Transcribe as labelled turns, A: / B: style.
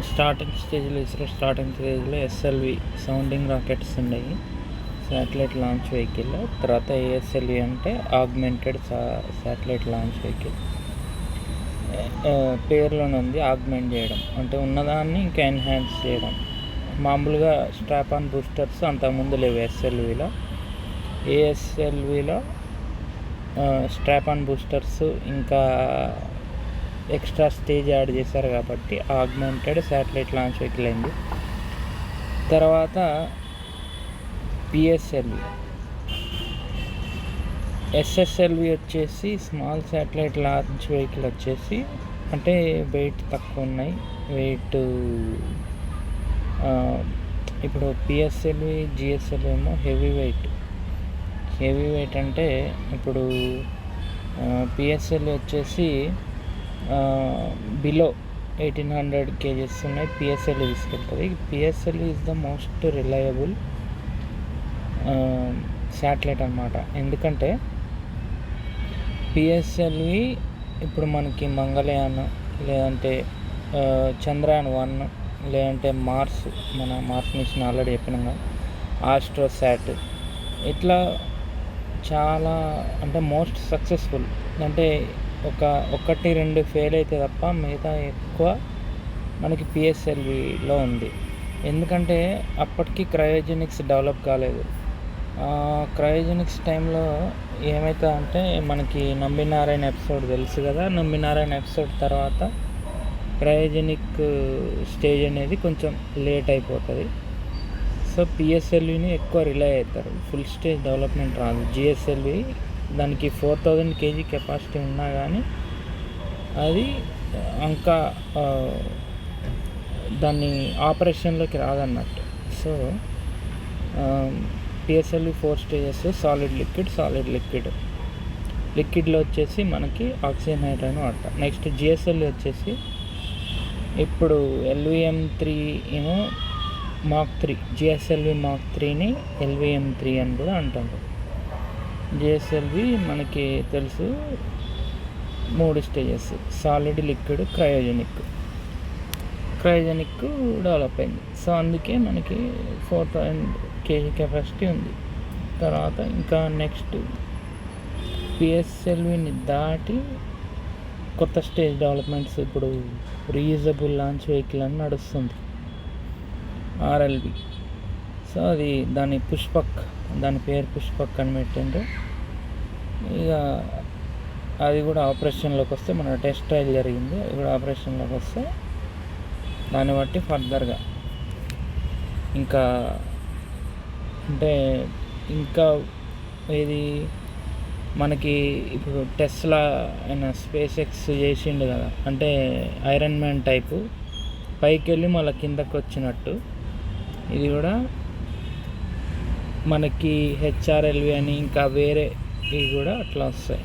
A: Starting స్టేజ్లో SLV sounding rockets ఉన్నాయి, satellite launch vehicle. తర్వాత ఏఎస్ఎల్వి అంటే ఆగ్మెంటెడ్ శాటిలైట్ లాంచ్ వెహికల్. పేరులోనే ఉంది ఆగ్మెంట్ చేయడం, అంటే ఉన్నదాన్ని ఇంకా ఎన్హాన్స్ చేయడం. మామూలుగా స్ట్రాప్ ఆన్ బూస్టర్స్ అంతకుముందు లేవు ఎస్ఎల్విలో. ఏఎస్ఎల్విలో స్ట్రాప్ ఆన్ బూస్టర్స్ ఇంకా ఎక్స్ట్రా స్టేజ్ యాడ్ చేశారు కాబట్టి ఆగ్మెంటెడ్ శాటిలైట్ లాంచ్ వెహికల్ అయింది. తర్వాత పిఎస్ఎల్వి. ఎస్ఎస్ఎల్వి వచ్చేసి స్మాల్ శాటిలైట్ లాంచ్ వెహికల్ వచ్చేసి, అంటే వెయిట్ తక్కువ ఉన్నాయి. వెయిట్ ఇప్పుడు పిఎస్ఎల్వి జిఎస్ఎల్వి ఏమో హెవీ వెయిట్ అంటే ఇప్పుడు పిఎస్ఎల్వి వచ్చేసి బిలో 1800 kgs ఉన్నాయి. పిఎస్ఎల్వి తీసుకెళ్తుంది. PSLV is the most reliable satellite అన్నమాట. ఎందుకంటే పిఎస్ఎల్వి ఇప్పుడు మనకి మంగళయాన్, లేదంటే చంద్రయాన్ 1, లేదంటే మన మార్స్ మిషన్ ఆల్రెడీ చెప్పినాం కదా, ఆస్ట్రోసాట్, ఇట్లా చాలా అంటే మోస్ట్ సక్సెస్ఫుల్. అంటే ఒకటి రెండు ఫెయిల్ అయితే తప్ప మిగతా ఎక్కువ మనకి పిఎస్ఎల్విలో ఉంది. ఎందుకంటే అప్పటికి క్రయోజెనిక్స్ డెవలప్ కాలేదు. క్రయోజెనిక్స్ టైంలో ఏమవుతుందంటే, మనకి నంబినారాయణ ఎపిసోడ్ తెలుసు కదా, నంబినారాయణ ఎపిసోడ్ తర్వాత క్రయోజెనిక్ స్టేజ్ అనేది కొంచెం లేట్ అయిపోతుంది. సో పిఎస్ఎల్విని ఎక్కువ రిలై అవుతారు, ఫుల్ స్టేజ్ డెవలప్మెంట్ రాదు. జిఎస్ఎల్వి దానికి 4000 kg కెపాసిటీ ఉన్నా కానీ అది ఇంకా దాన్ని ఆపరేషన్లోకి రాదన్నట్టు. సో పిఎస్ఎల్వి 4 స్టేజెస్: సాలిడ్ లిక్విడ్లో వచ్చేసి మనకి ఆక్సిజన్ హైడ్రోజన్ వాడతాం. నెక్స్ట్ జిఎస్ఎల్వి వచ్చేసి ఇప్పుడు LVM3 ఏమో మార్క్ 3, జిఎస్ఎల్వి మార్క్ 3ని LVM3 అని కూడా అంటారు. జిఎస్ఎల్వి మనకి తెలుసు 3 stages: solid, liquid, cryogenic develop అయింది. సో అందుకే మనకి 4000 kg కెపాసిటీ ఉంది. తర్వాత ఇంకా నెక్స్ట్ పిఎస్ఎల్విని దాటి కొత్త స్టేజ్ డెవలప్మెంట్స్, ఇప్పుడు రీయూజబుల్ లాంచ్ వెహికల్ అని నడుస్తుంది, RLV. సో అది దాని పేరు పుష్పక్ అని పెట్టిండ్రు. ఇక అది కూడా ఆపరేషన్లోకి వస్తే, మన టెస్ట్ ట్రయల్ జరిగింది, అది కూడా ఆపరేషన్లోకి వస్తే దాన్ని బట్టి ఫర్దర్గా ఇంకా ఇది మనకి ఇప్పుడు టెస్లా అయిన స్పేస్ ఎక్స్ చేసిండు కదా, అంటే ఐరన్ మ్యాన్ టైపు పైకి వెళ్ళి మళ్ళీ కిందకి వచ్చినట్టు, ఇది కూడా మనకి HRLV అని ఇంకా వేరే ఇవి కూడా అట్లా వస్తాయి.